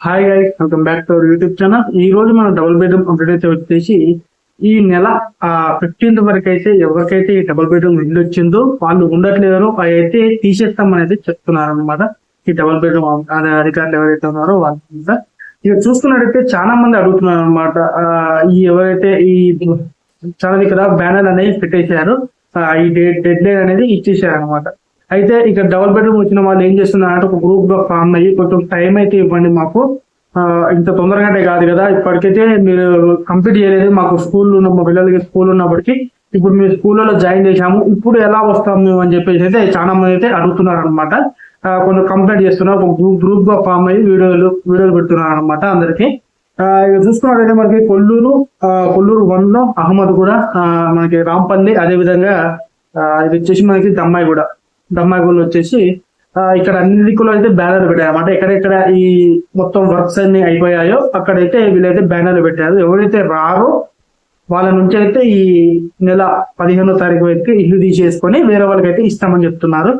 Hi guys, welcome back to our YouTube channel. ఈ రోజు మనం డబుల్ బెడ్రూమ్ అప్డేట్ అయితే వచ్చేసి ఈ నెల 15th వరకు అయితే ఎవరికైతే ఈ డబుల్ బెడ్రూమ్ ఇల్లు వచ్చిందో వాళ్ళు ఉండట్లేదో అవి అయితే తీసేస్తామని అయితే చెప్తున్నారు అనమాట. ఈ డబుల్ బెడ్రూమ్ అధికారులు ఎవరైతే ఉన్నారో వాళ్ళు ఇక చూసుకున్నట్టయితే చాలా మంది అడుగుతున్నారు అనమాట. ఈ ఎవరైతే ఈ చాలా ఇక్కడ బ్యానర్ అనేది పెట్టేశారు, ఈ డెడ్ లైన్ అనేది ఇచ్చేసారు అనమాట. అయితే ఇక డబుల్ బెడ్రూమ్ వచ్చిన వాళ్ళు ఏం చేస్తున్నారంటే ఒక గ్రూప్ గా ఫామ్ అయ్యి కొంచెం టైం అయితే ఇవ్వండి మాకు, ఇంత తొందరగానే కాదు కదా, ఇప్పటికైతే మీరు కంప్లీట్ చేయలేదు, మాకు స్కూల్ ఉన్న మా పిల్లలకి స్కూల్ ఉన్నప్పటికీ ఇప్పుడు మీరు స్కూల్లో జాయిన్ చేశాము, ఇప్పుడు ఎలా వస్తాం మేము అని చెప్పేసి అయితే చాలా మంది అయితే అడుగుతున్నారు అనమాట. కొంచెం కంప్లైంట్ చేస్తున్నారు, ఒక గ్రూప్ గా ఫామ్ అయ్యి వీడియోలు పెడుతున్నారు అనమాట అందరికి. ఇక చూసుకున్నట్టయితే మనకి కొల్లూరు 1 లో అహ్మద్ కూడా, మనకి రాంపల్లి, అదే విధంగా ఇది వచ్చేసి మనకి దమ్మాయిగూడలో వచ్చేసి ఇక్కడ అన్ని కూడా అయితే బ్యానర్లు పెట్టారు అనమాట. ఎక్కడెక్కడ ఈ మొత్తం వర్క్స్ అన్ని అయిపోయాయో అక్కడైతే వీళ్ళైతే బ్యానర్లు పెట్టారు. ఎవరైతే రారో వాళ్ళ నుంచి అయితే ఈ నెల 15వ తారీఖు వరకు ఇల్లు తీసేసుకొని వేరే వాళ్ళకి అయితే ఇస్తామని చెప్తున్నారు.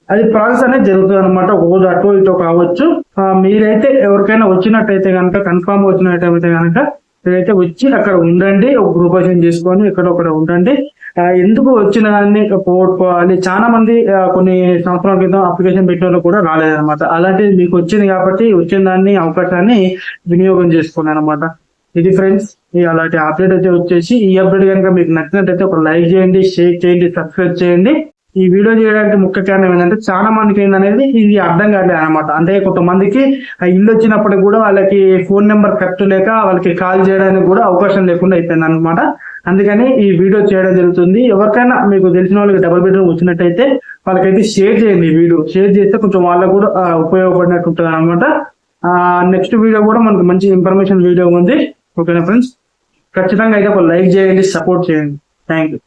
అది ప్రాసెస్ అనేది జరుగుతుంది అనమాట. ఒక రోజు అటో ఇటో కావచ్చు. మీరైతే ఎవరికైనా వచ్చినట్టయితే కనుక, కన్ఫామ్ వచ్చినట్టయితే కనుక మీరైతే వచ్చి అక్కడ ఉండండి, ఒక గ్రూపేషన్ చేసుకొని ఎక్కడొక్కడ ఉండండి. ఎందుకు వచ్చిన దాన్ని పోగొట్టుకోవాలి? చాలా మంది కొన్ని సంవత్సరాల క్రితం అప్లికేషన్ పెట్టిన కూడా రాలేదన్నమాట. అలాంటిది మీకు వచ్చింది కాబట్టి వచ్చిన దాన్ని, అవకాశాన్ని వినియోగం చేసుకోండి అనమాట. ఇది ఫ్రెండ్స్, అలాంటి అప్డేట్ అయితే వచ్చేసి ఈ అప్డేట్ కనుక మీకు నచ్చినట్టయితే ఒక లైక్ చేయండి, షేర్ చేయండి, సబ్స్క్రైబ్ చేయండి. ఈ వీడియో చేయడానికి ముఖ్య కారణం ఏంటంటే చాలా మందికి ఏంటనేది ఇది అర్థం కాలేదు అనమాట. అంటే కొంతమందికి ఇల్లు వచ్చినప్పటికి కూడా వాళ్ళకి ఫోన్ నెంబర్ కరెక్ట్ లేక వాళ్ళకి కాల్ చేయడానికి కూడా అవకాశం లేకుండా అయిపోయింది అనమాట. అందుకని ఈ వీడియో చేయడం జరుగుతుంది. ఎవరికైనా మీకు తెలిసిన వాళ్ళకి డబుల్ బెడ్రూమ్ వచ్చినట్టయితే వాళ్ళకైతే షేర్ చేయండి. ఈ వీడియో షేర్ చేస్తే కొంచెం వాళ్ళకు కూడా ఉపయోగపడినట్టు ఉంటుంది అనమాట. నెక్స్ట్ వీడియో కూడా మనకు మంచి ఇన్ఫర్మేషన్ వీడియో ఉంది. ఓకేనా ఫ్రెండ్స్, ఖచ్చితంగా అయితే ఒక లైక్ చేయండి, సపోర్ట్ చేయండి. Thank you.